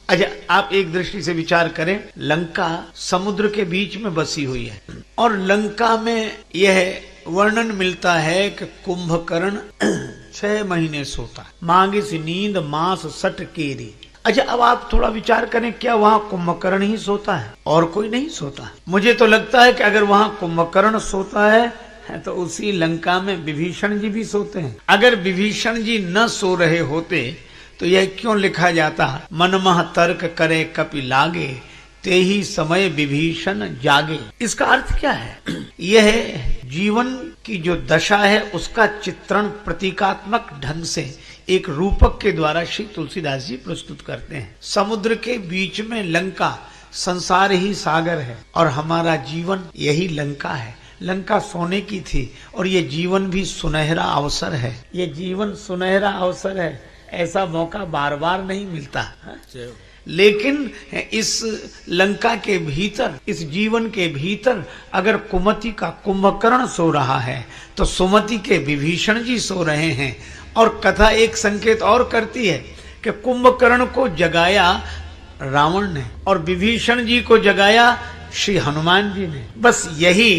अच्छा, आप एक दृष्टि से विचार करें, लंका समुद्र के बीच में बसी हुई है और लंका में यह वर्णन मिलता है कि कुंभकर्ण 6 महीने सोता है, मांगिस नींद मास सट केरी। अच्छा, अब आप थोड़ा विचार करें, क्या वहाँ कुंभकर्ण ही सोता है और कोई नहीं सोता? मुझे तो लगता है कि अगर वहाँ कुंभकर्ण सोता है तो उसी लंका में विभीषण जी भी सोते हैं। अगर विभीषण जी न सो रहे होते तो यह क्यों लिखा जाता, मनमह तर्क करे कपि लागे, ते ही समय विभीषण जागे। इसका अर्थ क्या है? यह जीवन की जो दशा है उसका चित्रण प्रतीकात्मक ढंग से एक रूपक के द्वारा श्री तुलसीदास जी प्रस्तुत करते हैं। समुद्र के बीच में लंका, संसार ही सागर है और हमारा जीवन यही लंका है। लंका सोने की थी और ये जीवन भी सुनहरा अवसर है। ये जीवन सुनहरा अवसर है, ऐसा मौका बार बार नहीं मिलता। लेकिन इस लंका के भीतर, इस जीवन के भीतर अगर कुमति का कुंभकर्ण सो रहा है तो सुमति के विभीषण जी सो रहे हैं। और कथा एक संकेत और करती है कि कुंभकर्ण को जगाया रावण ने और विभीषण जी को जगाया श्री हनुमान जी ने। बस यही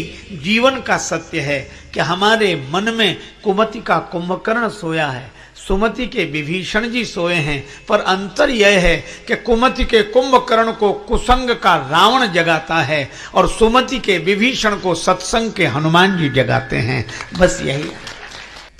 जीवन का सत्य है कि हमारे मन में कुमति का कुंभकर्ण सोया है, सुमति के विभीषण जी सोए हैं, पर अंतर यह है कि कुमति के कुंभकर्ण को कुसंग का रावण जगाता है और सुमति के विभीषण को सत्संग के हनुमान जी जगाते हैं। बस यही है।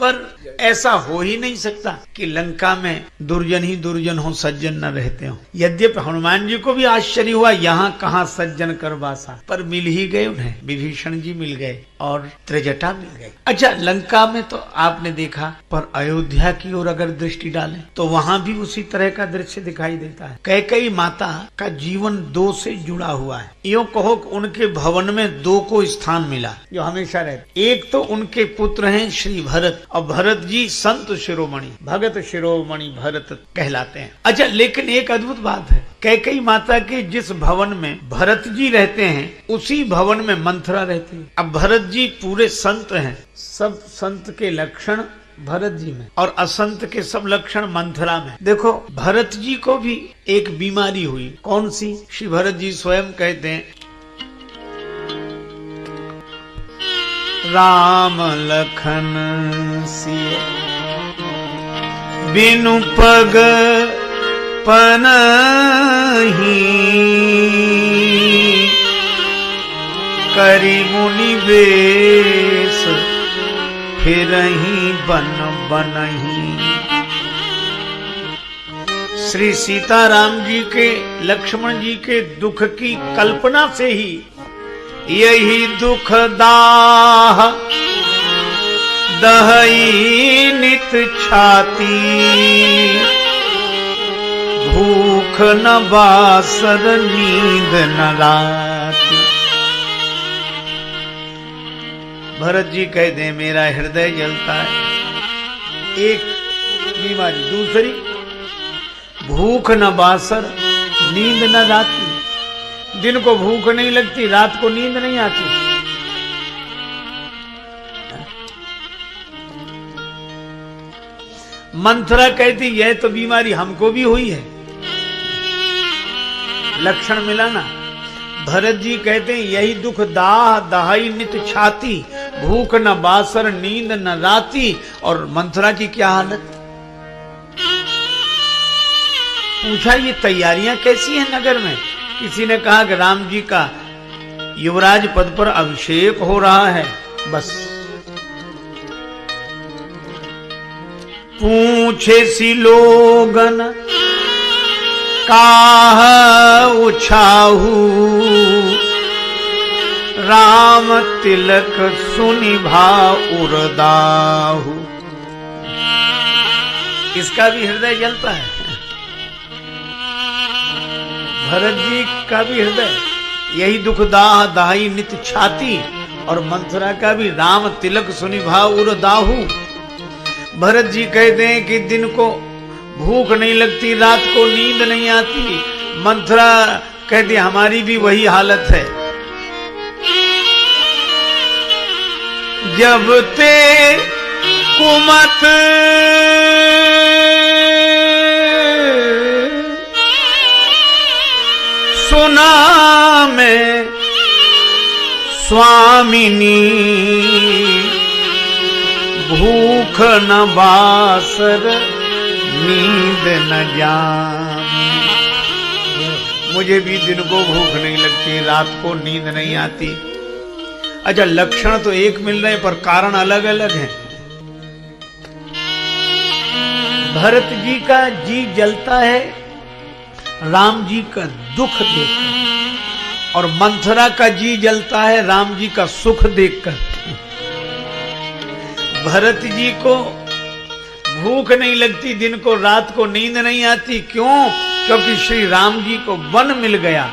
पर ऐसा हो ही नहीं सकता कि लंका में दुर्जन ही दुर्जन हो, सज्जन न रहते हो। यद्यपि हनुमान जी को भी आश्चर्य हुआ, यहाँ कहाँ सज्जन कर बासा, पर मिल ही गए उन्हें, विभीषण जी मिल गए और त्रिजटा मिल गए। अच्छा, लंका में तो आपने देखा, पर अयोध्या की ओर अगर दृष्टि डालें तो वहाँ भी उसी तरह का दृश्य दिखाई देता है। कैकेयी माता का जीवन 2 से जुड़ा हुआ है। यूँ कहो कि उनके भवन में 2 को स्थान मिला जो हमेशा रहते। एक तो उनके पुत्र हैं श्री भरत, और भरत जी संत शिरोमणि, भगत शिरोमणि भरत कहलाते हैं। अच्छा, लेकिन एक अद्भुत बात है, कैकेयी माता के जिस भवन में भरत जी रहते हैं उसी भवन में मंथरा रहती है। अब भरत जी पूरे संत हैं, सब संत के लक्षण भरत जी में और असंत के सब लक्षण मंथरा में। देखो, भरत जी को भी एक बीमारी हुई, कौन सी? श्री भरत जी स्वयं कहते हैं, राम लखन सिय बिनु पग पनहि, करि मुनि बेश फिरहि बन बनहि। श्री सीताराम जी के, लक्ष्मण जी के दुख की कल्पना से ही यही दुख दाह दहई नित छाती, भूख न बासर नींद न राती। भरत जी कहते हैं, मेरा हृदय जलता है। एक बीमारी, दूसरी भूख न बासर नींद न राती। दिन को भूख नहीं लगती, रात को नींद नहीं आती। मंथरा कहती, यह तो बीमारी हमको भी हुई है, लक्षण मिला ना। भरत जी कहते हैं, यही दुख दाह दहाई नित छाती, भूख न बासर नींद न राती। और मंथरा की क्या हालत? पूछा, ये तैयारियां कैसी हैं नगर में? किसी ने कहा कि राम जी का युवराज पद पर अभिषेक हो रहा है। बस पूछे सी लोगन काह उछाहू, राम तिलक सुनि भाव उरदाहू। इसका भी हृदय जलता है, भरत जी का भी हृदय, यही दुख दाह दाही नित छाती। और मंथरा का भी राम तिलक सुनि भाव उरदाहू। भरत जी कहते हैं कि दिन को भूख नहीं लगती, रात को नींद नहीं आती। मंथरा कहती, हमारी भी वही हालत है। जब ते कुमत सुना मैं स्वामिनी भूख न बासर नींद न जामी। मुझे भी दिन को भूख नहीं लगती, रात को नींद नहीं आती। अच्छा, लक्षण तो एक मिल रहे पर कारण अलग अलग हैं। भरत जी का जी जलता है राम जी का दुख देखकर, और मंथरा का जी जलता है राम जी का सुख देखकर। भरत जी को भूख नहीं लगती, दिन को रात को नींद नहीं आती। क्यों? क्योंकि श्री राम जी को वन मिल गया।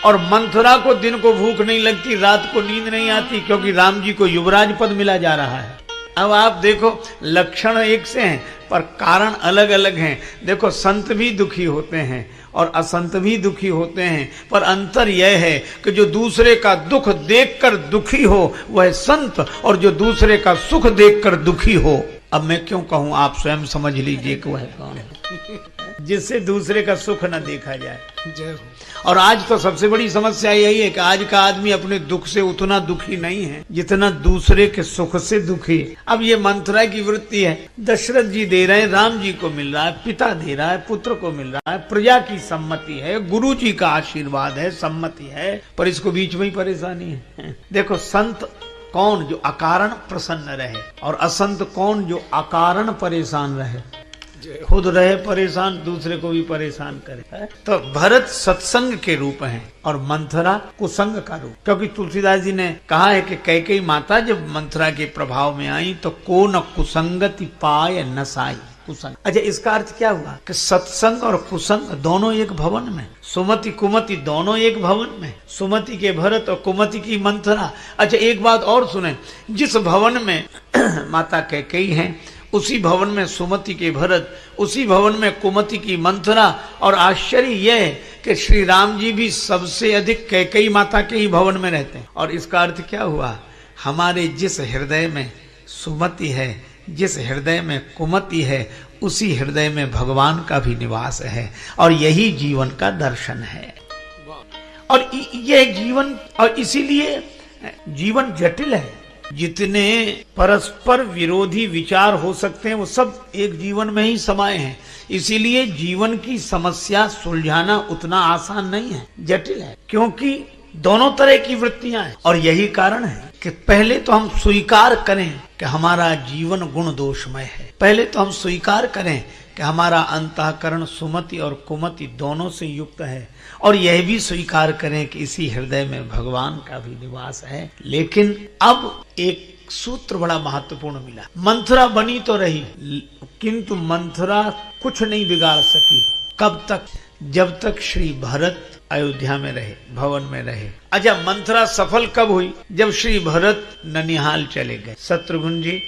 और मंथरा को दिन को भूख नहीं लगती, रात को नींद नहीं आती, क्योंकि राम जी को युवराज पद मिला जा रहा है। अब आप देखो, लक्षण एक से हैं पर कारण अलग अलग हैं। देखो, संत भी दुखी होते हैं और असंत भी दुखी होते हैं, पर अंतर यह है कि जो दूसरे का दुख देखकर दुखी हो वह संत, और जो दूसरे का सुख देखकर दुखी हो, अब मैं क्यों कहूं, आप स्वयं समझ लीजिए कि वह कौन है, जिससे दूसरे का सुख न देखा जाए। जय हो। और आज तो सबसे बड़ी समस्या यही है कि आज का आदमी अपने दुख से उतना दुखी नहीं है जितना दूसरे के सुख से दुखी है। अब ये मंथरा की वृत्ति है, दशरथ जी दे रहे हैं, राम जी को मिल रहा है, पिता दे रहा है, पुत्र को मिल रहा है, प्रजा की सम्मति है, गुरु जी का आशीर्वाद है, सम्मति है, पर इसको बीच में ही परेशानी है। देखो, संत कौन जो अकारण प्रसन्न रहे, और असंत कौन जो अकारण परेशान रहे, खुद रहे परेशान, दूसरे को भी परेशान करे। तो भरत सत्संग के रूप हैं और मंथरा कुसंग का रूप। क्योंकि तुलसीदास जी ने कहा है कि कैकेयी माता जब मंथरा के प्रभाव में आई तो को न कुसंगति पाय नसाई। कुसंग, अच्छा, इसका अर्थ क्या हुआ कि सत्संग और कुसंग दोनों एक भवन में, सुमति कुमति दोनों एक भवन में, सुमति के भरत और कुमति की मंथरा। अच्छा, एक बात और सुने, जिस भवन में माता कैकेयी हैं उसी भवन में सुमति के भरत, उसी भवन में कुमति की मंथरा। और आश्चर्य यह है कि श्री राम जी भी सबसे अधिक कैकेयी माता के ही भवन में रहते हैं। और इसका अर्थ क्या हुआ, हमारे जिस हृदय में सुमति है, जिस हृदय में कुमति है, उसी हृदय में भगवान का भी निवास है, और यही जीवन का दर्शन है। और यह जीवन, और इसीलिए जीवन जटिल है। जितने परस्पर विरोधी विचार हो सकते हैं वो सब एक जीवन में ही समाये हैं। इसीलिए जीवन की समस्या सुलझाना उतना आसान नहीं है, जटिल है, क्योंकि दोनों तरह की वृत्तियां हैं। और यही कारण है कि पहले तो हम स्वीकार करें कि हमारा जीवन गुण दोषमय है। पहले तो हम स्वीकार करें कि हमारा अंतःकरण सुमति और कुमति दोनों से युक्त है, और यह भी स्वीकार करें कि इसी हृदय में भगवान का भी निवास है। लेकिन अब एक सूत्र बड़ा महत्वपूर्ण मिला। मंथरा बनी तो रही, किंतु मंथरा कुछ नहीं बिगाड़ सकी। कब तक? जब तक श्री भरत अयोध्या में रहे, भवन में रहे। अच्छा, मंथरा सफल कब हुई? जब श्री भरत ननिहाल चले गए, शत्रुघ्न जी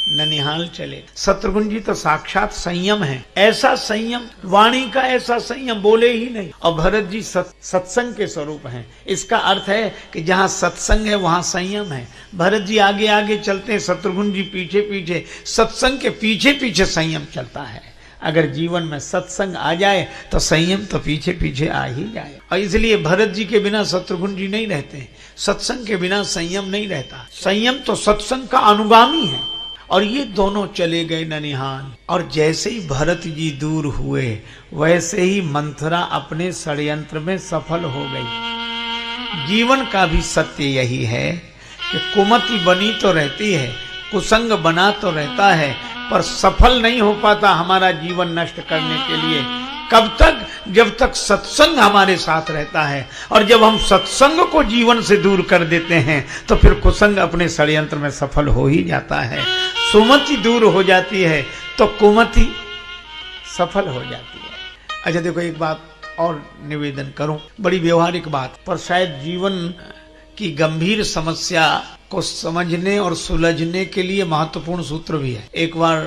ननिहाल चले। शत्रुघ्न जी तो साक्षात संयम है, ऐसा संयम, वाणी का ऐसा संयम, बोले ही नहीं। और भरत जी सत्संग के स्वरूप हैं। इसका अर्थ है कि जहाँ सत्संग है वहाँ संयम है। भरत जी आगे आगे चलते हैं, शत्रुघ्न जी पीछे पीछे। सत्संग के पीछे पीछे संयम चलता है। अगर जीवन में सत्संग आ जाए तो संयम तो पीछे पीछे आ ही जाए। और इसलिए भरत जी के बिना शत्रुघ्न जी नहीं रहते, सत्संग के बिना संयम नहीं रहता। संयम तो सत्संग का अनुगामी है। और ये दोनों चले गए ननिहाल, और जैसे ही भरत जी दूर हुए वैसे ही मंथरा अपने षड्यंत्र में सफल हो गई। जीवन का भी सत्य यही है कि कुमति बनी तो रहती है, कुसंग बना तो रहता है, पर सफल नहीं हो पाता हमारा जीवन नष्ट करने के लिए। कब तक? जब तक सत्संग हमारे साथ रहता है। और जब हम सत्संग को जीवन से दूर कर देते हैं तो फिर कुसंग अपने षड्यंत्र में सफल हो ही जाता है। सुमति दूर हो जाती है तो कुमति सफल हो जाती है। अच्छा देखो, एक बात और निवेदन करूं, बड़ी व्यवहारिक बात, पर शायद जीवन की गंभीर समस्या को समझने और सुलझने के लिए महत्वपूर्ण सूत्र भी है। एक बार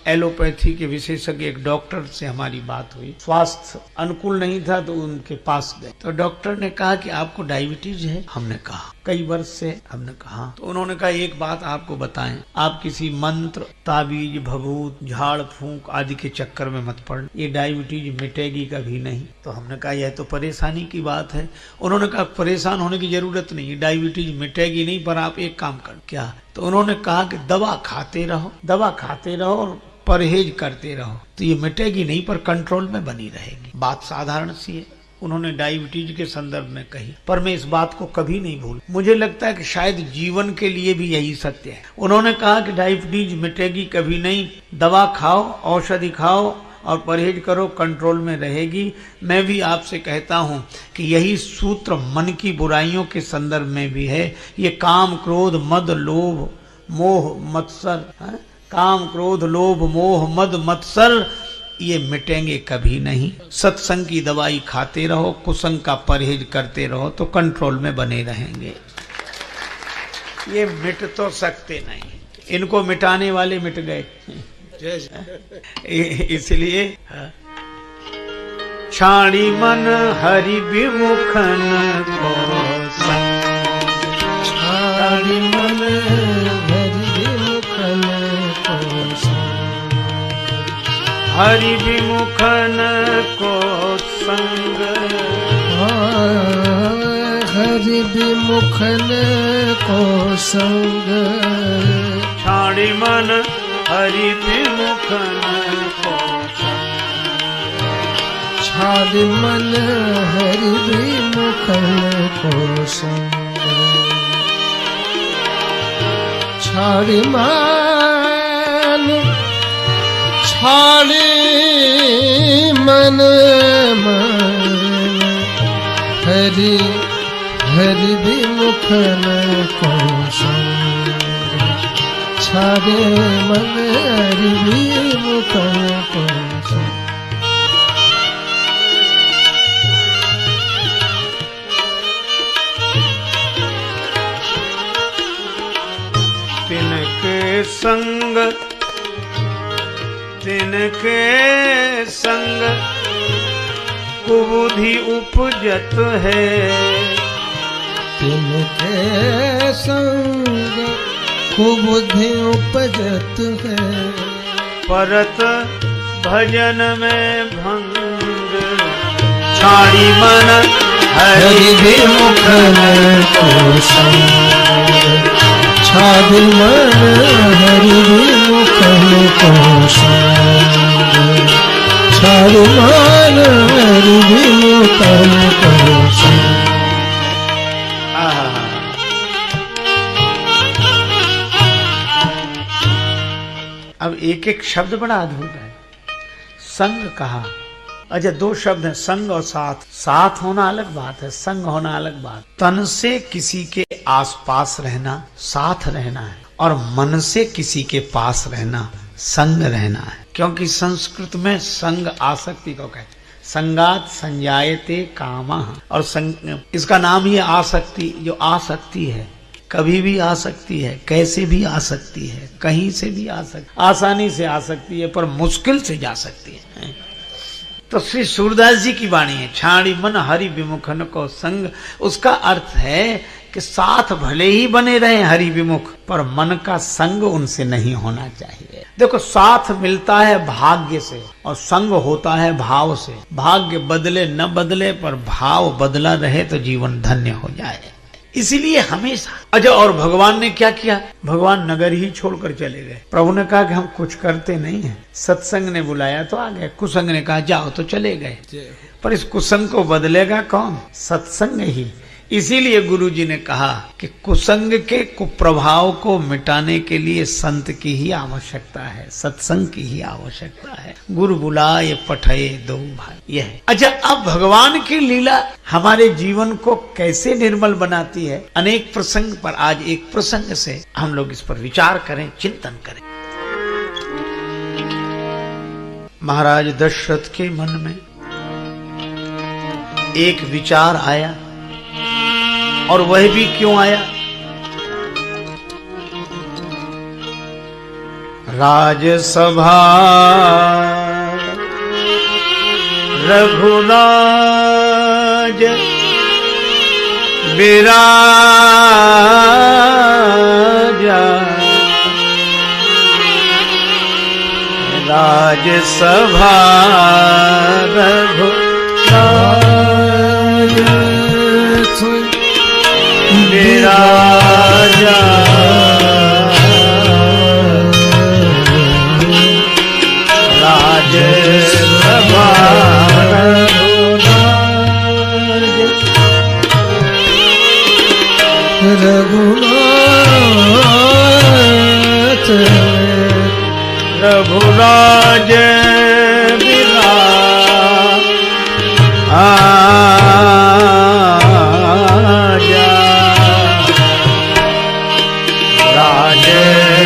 एलोपैथी के विशेषज्ञ एक डॉक्टर से हमारी बात हुई। स्वास्थ्य अनुकूल नहीं था तो उनके पास गए, तो डॉक्टर ने कहा कि आपको डायबिटीज है। हमने कहा कई वर्ष से। हमने कहा तो उन्होंने कहा एक बात आपको बताएं, आप किसी मंत्र, ताबीज, भभूत, झाड़ फूंक आदि के चक्कर में मत पड़, ये डायबिटीज मिटेगी कभी नहीं। तो हमने कहा यह तो परेशानी की बात है। उन्होंने कहा परेशान होने की जरूरत नहीं, डायबिटीज मिटेगी नहीं, पर आप एक काम कर। क्या? तो उन्होंने कहा कि दवा खाते रहो, दवा खाते रहो और परहेज करते रहो, तो ये मिटेगी नहीं पर कंट्रोल में बनी रहेगी। बात साधारण सी है, उन्होंने डायबिटीज के संदर्भ में कही, पर मैं इस बात को कभी नहीं भूल। मुझे लगता है कि शायद जीवन के लिए भी यही सत्य है। उन्होंने कहा कि डायबिटीज मिटेगी कभी नहीं, दवा खाओ, औषधि खाओ और परहेज करो, कंट्रोल में रहेगी। मैं भी आपसे कहता हूं कि यही सूत्र मन की बुराइयों के संदर्भ में भी है। ये काम, क्रोध, मद, लोभ, मोह, मत्सर, काम, क्रोध, लोभ, मोह, मद, मत्सर, ये मिटेंगे कभी नहीं। सत्संग की दवाई खाते रहो, कुसंग का परहेज करते रहो, तो कंट्रोल में बने रहेंगे। ये मिट तो सकते नहीं, इनको मिटाने वाले मिट गए। इसलिए छाड़ी मन हरि विमुखन को, छाड़ी मन हरि विमुखन को, हरि विमुखन को संग, हरि विमुखन को संग, छाड़ी मन हरि विमुखन को संग, छाड़ी मन हरि विमुखन को संग, छाड़ी मन, छाड़ी मन, हरि हरि विमुखन को संग, छाड़े मन हरि विमुखन को संग। तिनके संग, तिनके संग कुबुद्धि उपजत है, तिनके संग कुबुद्धि उपजत है, परत भजन में भंग, छाड़ी मन हरि विमुखन को संग, छाड़ी मन हरि विमुखन को संग, छाड़ी मन हरि विमुखन को संग। अब एक एक शब्द बड़ा अद्भुत है। संग कहा, अच्छा दो शब्द हैं, संग और साथ। साथ होना अलग बात है, संग होना अलग बात। तन से किसी के आसपास रहना साथ रहना है, और मन से किसी के पास रहना संग रहना है। क्योंकि संस्कृत में संग आसक्ति को कहते, संगात संजायते कामः, और इसका नाम ही आसक्ति। जो आसक्ति है कभी भी आ सकती है, कैसे भी आ सकती है, कहीं से भी आ सकती, आसानी से आ सकती है, पर मुश्किल से जा सकती है। तो श्री सूरदास जी की वाणी है, छाड़ी मन हरि विमुखन को संग। उसका अर्थ है कि साथ भले ही बने रहे हरि विमुख, पर मन का संग उनसे नहीं होना चाहिए। देखो, साथ मिलता है भाग्य से और संग होता है भाव से। भाग्य बदले न बदले, पर भाव बदला रहे तो जीवन धन्य हो जाए। इसीलिए हमेशा। अच्छा, और भगवान ने क्या किया? भगवान नगर ही छोड़कर चले गए। प्रभु ने कहा कि हम कुछ करते नहीं हैं, सत्संग ने बुलाया तो आ गए, कुसंग ने कहा जाओ तो चले गए। पर इस कुसंग को बदलेगा कौन? सत्संग ही। इसीलिए गुरु जी ने कहा कि कुसंग के कुप्रभाव को मिटाने के लिए संत की ही आवश्यकता है, सत्संग की ही आवश्यकता है। गुरु बुलाए पठए दो भाई, यह है। अच्छा, अब भगवान की लीला हमारे जीवन को कैसे निर्मल बनाती है, अनेक प्रसंग पर आज एक प्रसंग से हम लोग इस पर विचार करें, चिंतन करें। महाराज दशरथ के मन में एक विचार आया, और वह भी क्यों आया? राजसभा रघुराज विराजा, राजसभा रघुराज विराजा, राजसभा रघुनाथ रघुराज विराजा, राजसभा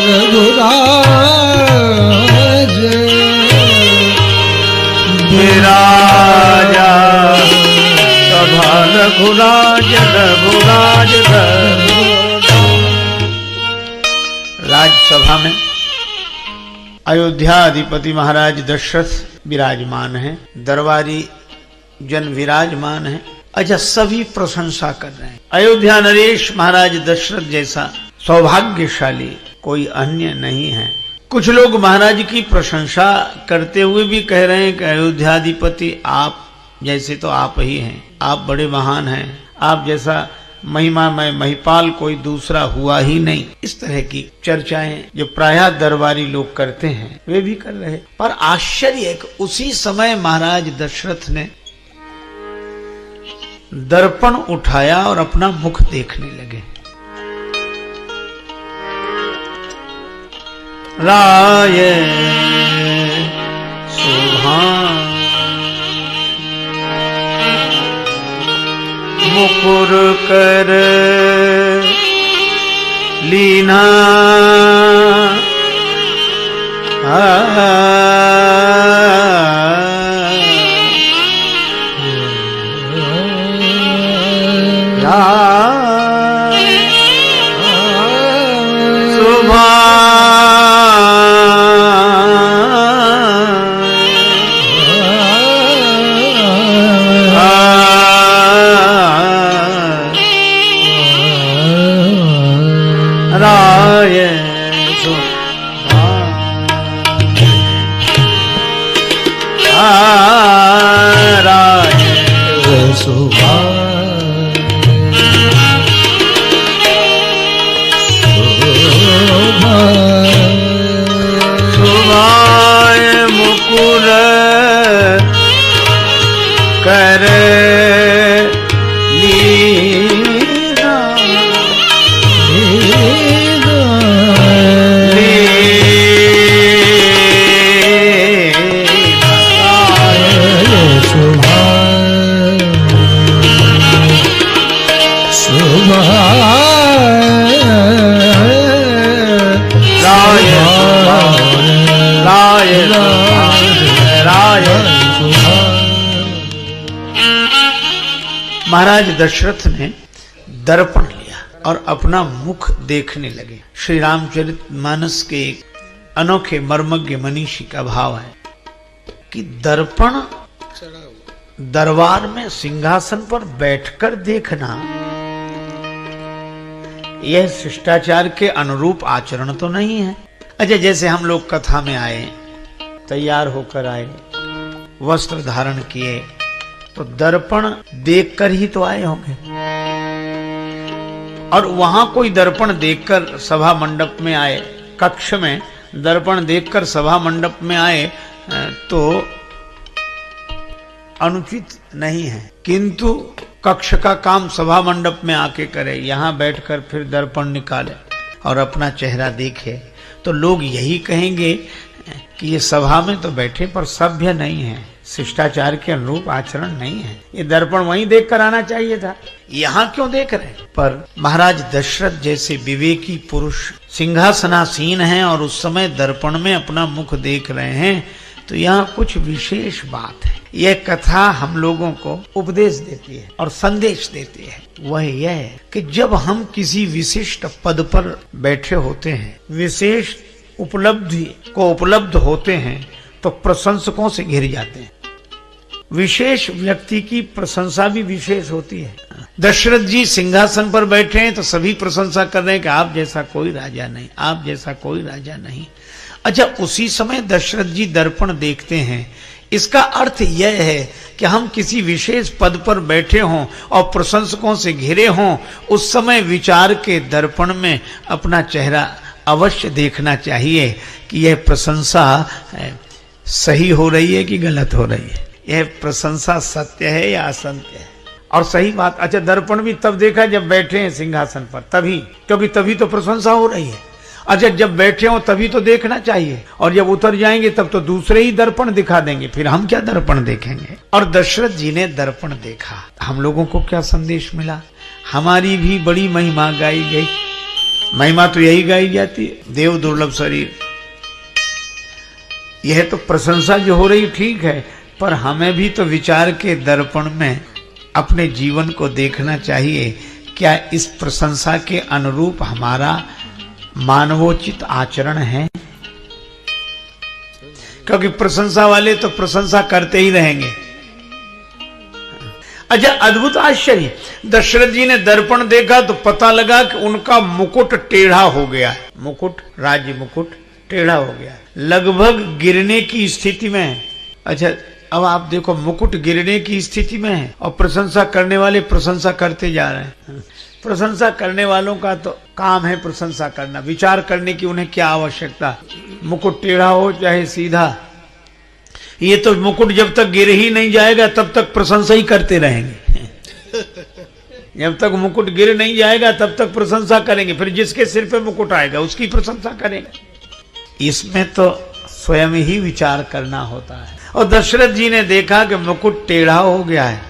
रघुराज विराजा, सभा रघुराज रघुराज राजसभा में अयोध्या अधिपति महाराज दशरथ विराजमान हैं, दरबारी जन विराजमान हैं। अच्छा, सभी प्रशंसा कर रहे हैं। अयोध्या नरेश महाराज दशरथ जैसा सौभाग्यशाली कोई अन्य नहीं है। कुछ लोग महाराज की प्रशंसा करते हुए भी कह रहे हैं कि अयोध्याधिपति आप जैसे तो आप ही हैं, आप बड़े महान हैं, आप जैसा महिमा में महिपाल कोई दूसरा हुआ ही नहीं। इस तरह की चर्चाएं जो प्रायः दरबारी लोग करते हैं वे भी कर रहे। पर आश्चर्य कि उसी समय महाराज दशरथ ने दर्पण उठाया और अपना मुख देखने लगे। राय सुभान मुकुर कर लीना, महाराज दशरथ ने दर्पण लिया और अपना मुख देखने लगे। श्री रामचरितमानस के एक अनोखे मर्मज्ञ मनीषी का भाव है कि दर्पण दरबार में सिंहासन पर बैठकर देखना यह शिष्टाचार के अनुरूप आचरण तो नहीं है। अच्छा, जैसे हम लोग कथा में आए, तैयार होकर आए, वस्त्र धारण किए, तो दर्पण देखकर ही तो आए होंगे। और वहां कोई दर्पण देखकर सभा मंडप में आए, कक्ष में दर्पण देखकर सभा मंडप में आए तो अनुचित नहीं है। किंतु कक्ष का काम सभा मंडप में आके करे, यहाँ बैठकर फिर दर्पण निकाले और अपना चेहरा देखे, तो लोग यही कहेंगे कि ये सभा में तो बैठे पर सभ्य नहीं है, शिष्टाचार के अनुरूप आचरण नहीं है। ये दर्पण वहीं देख कर आना चाहिए था, यहाँ क्यों देख रहे? पर महाराज दशरथ जैसे विवेकी पुरुष सिंहासनासीन हैं और उस समय दर्पण में अपना मुख देख रहे हैं, तो यहाँ कुछ विशेष बात है। यह कथा हम लोगों को उपदेश देती है और संदेश देती है। वह यह है कि जब हम किसी विशिष्ट पद पर बैठे होते हैं, विशेष उपलब्धि को उपलब्ध होते हैं, तो प्रशंसकों से घिर जाते हैं। विशेष व्यक्ति की प्रशंसा भी विशेष होती है। दशरथ जी सिंहासन पर बैठे हैं तो सभी प्रशंसा कर रहे हैं कि आप जैसा कोई राजा नहीं, आप जैसा कोई राजा नहीं। अच्छा, उसी समय दशरथ जी दर्पण देखते हैं। इसका अर्थ यह है कि हम किसी विशेष पद पर बैठे हों और प्रशंसकों से घिरे हों, उस समय विचार के दर्पण में अपना चेहरा अवश्य देखना चाहिए कि यह प्रशंसा सही हो रही है कि गलत हो रही है, यह प्रशंसा सत्य है या असत्य है। और सही बात, अच्छा दर्पण भी तब देखा जब बैठे हैं सिंहासन पर, तभी, क्योंकि तभी तो प्रशंसा हो रही है। अच्छा, जब बैठे हो तभी तो देखना चाहिए, और जब उतर जाएंगे तब तो दूसरे ही दर्पण दिखा देंगे, फिर हम क्या दर्पण देखेंगे। और दशरथ जी ने दर्पण देखा। हम लोगों को क्या संदेश मिला? हमारी भी बड़ी महिमा गाई गई। महिमा तो यही गाई जाती है, देव दुर्लभ शरीर। यह तो प्रशंसा जो हो रही ठीक है, पर हमें भी तो विचार के दर्पण में अपने जीवन को देखना चाहिए। क्या इस प्रशंसा के अनुरूप हमारा मानवोचित आचरण है? क्योंकि प्रशंसा वाले तो प्रशंसा करते ही रहेंगे। अच्छा, अद्भुत आश्चर्य, दशरथ जी ने दर्पण देखा तो पता लगा कि उनका मुकुट टेढ़ा हो गया है। मुकुट, राज्य मुकुट टेढ़ा हो गया, लगभग गिरने की स्थिति में है। अच्छा, अब आप देखो, मुकुट गिरने की स्थिति में है और प्रशंसा करने वाले प्रशंसा करते जा रहे हैं। प्रशंसा करने वालों का तो काम है प्रशंसा करना, विचार करने की उन्हें क्या आवश्यकता। मुकुट टेढ़ा हो चाहे सीधा, ये तो मुकुट जब तक गिर ही नहीं जाएगा तब तक प्रशंसा ही करते रहेंगे। जब तक मुकुट गिर नहीं जाएगा तब तक प्रशंसा करेंगे, फिर जिसके सिर पे मुकुट आएगा उसकी प्रशंसा करेंगे। इसमें तो स्वयं ही विचार करना होता है। और दशरथ जी ने देखा कि मुकुट टेढ़ा हो गया है।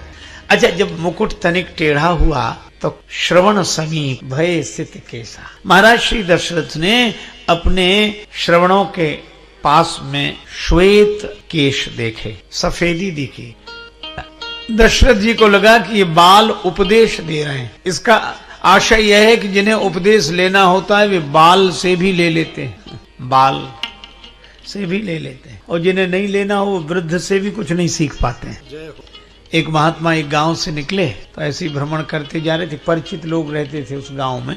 अच्छा, जब मुकुट तनिक टेढ़ा हुआ तो श्रवण समीप भय स्थित केसा, महाराज श्री दशरथ ने अपने श्रवणों के पास में श्वेत केश देखे, सफेदी दिखी। दशरथ जी को लगा कि ये बाल उपदेश दे रहे हैं। इसका आशय यह है कि जिन्हें उपदेश लेना होता है वे बाल से भी ले लेते हैं, बाल से भी ले लेते हैं, और जिन्हें नहीं लेना हो वो वृद्ध से भी कुछ नहीं सीख पाते हैं। एक महात्मा एक गांव से निकले तो ऐसे ही भ्रमण करते जा रहे थे, परिचित लोग रहते थे उस गांव में।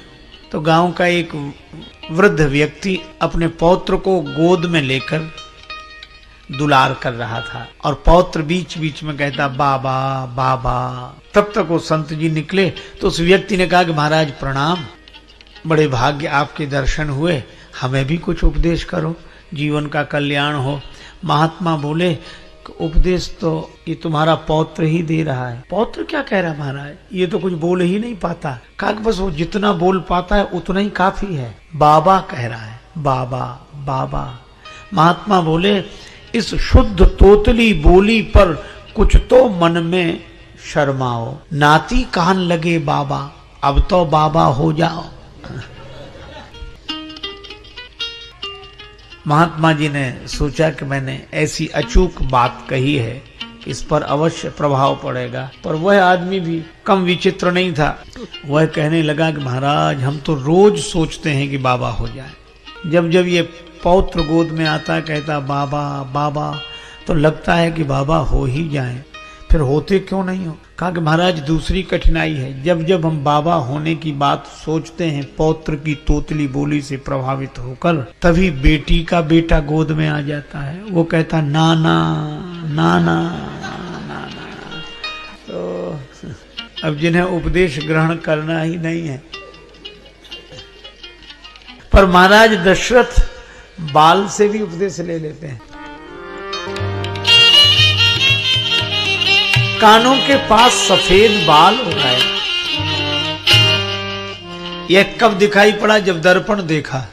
तो गांव का एक वृद्ध व्यक्ति अपने पौत्र को गोद में लेकर दुलार कर रहा था, और पौत्र बीच बीच में कहता बाबा बाबा। तब तक वो संत जी निकले तो उस व्यक्ति ने कहा कि महाराज प्रणाम, बड़े भाग्य आपके दर्शन हुए, हमें भी कुछ उपदेश करो, जीवन का कल्याण हो। महात्मा बोले, उपदेश तो ये तुम्हारा पौत्र ही दे रहा है। पौत्र क्या कह रहा है महाराज, ये तो कुछ बोल ही नहीं पाता। कहा बस वो जितना बोल पाता है उतना ही काफी है। बाबा कह रहा है, बाबा बाबा। महात्मा बोले, इस शुद्ध तोतली बोली पर कुछ तो मन में शर्माओ, नाती कान लगे बाबा, अब तो बाबा हो जाओ। महात्मा जी ने सोचा कि मैंने ऐसी अचूक बात कही है, इस पर अवश्य प्रभाव पड़ेगा। पर वह आदमी भी कम विचित्र नहीं था। वह कहने लगा कि महाराज हम तो रोज सोचते हैं कि बाबा हो जाए। जब जब ये पौत्र गोद में आता कहता बाबा बाबा, तो लगता है कि बाबा हो ही जाए, फिर होते क्यों नहीं हो। कहा कि महाराज दूसरी कठिनाई है, जब जब हम बाबा होने की बात सोचते हैं पौत्र की तोतली बोली से प्रभावित होकर, तभी बेटी का बेटा गोद में आ जाता है। वो कहता नाना नाना नाना। तो अब जिन्हें उपदेश ग्रहण करना ही नहीं है। पर महाराज दशरथ बाल से भी उपदेश ले लेते हैं। कानों के पास सफेद बाल हो रहा है। यह कब दिखाई पड़ा? जब दर्पण देखा।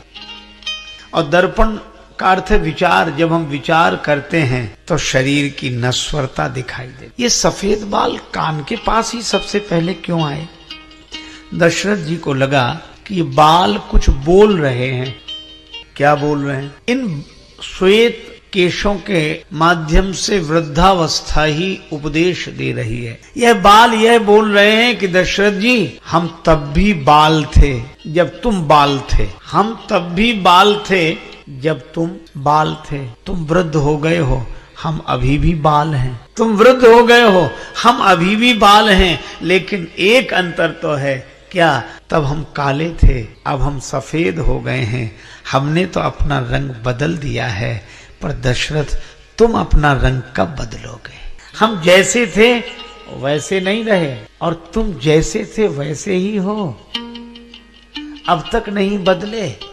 और दर्पण का अर्थ है विचार। जब हम विचार करते हैं तो शरीर की नश्वरता दिखाई दे। ये सफेद बाल कान के पास ही सबसे पहले क्यों आए? दशरथ जी को लगा कि ये बाल कुछ बोल रहे हैं। क्या बोल रहे हैं? इन श्वेत केशों के माध्यम से वृद्धावस्था ही उपदेश दे रही है। यह बाल यह बोल रहे हैं कि दशरथ जी, हम तब भी बाल थे जब तुम बाल थे, हम तब भी बाल थे जब तुम बाल थे। तुम वृद्ध हो गए हो, हम अभी भी बाल हैं। तुम वृद्ध हो गए हो, हम अभी भी बाल हैं, लेकिन एक अंतर तो है। क्या? तब हम काले थे, अब हम सफेद हो गए हैं। हमने तो अपना रंग बदल दिया है, पर दशरथ तुम अपना रंग कब बदलोगे? हम जैसे थे वैसे नहीं रहे, और तुम जैसे थे वैसे ही हो, अब तक नहीं बदले।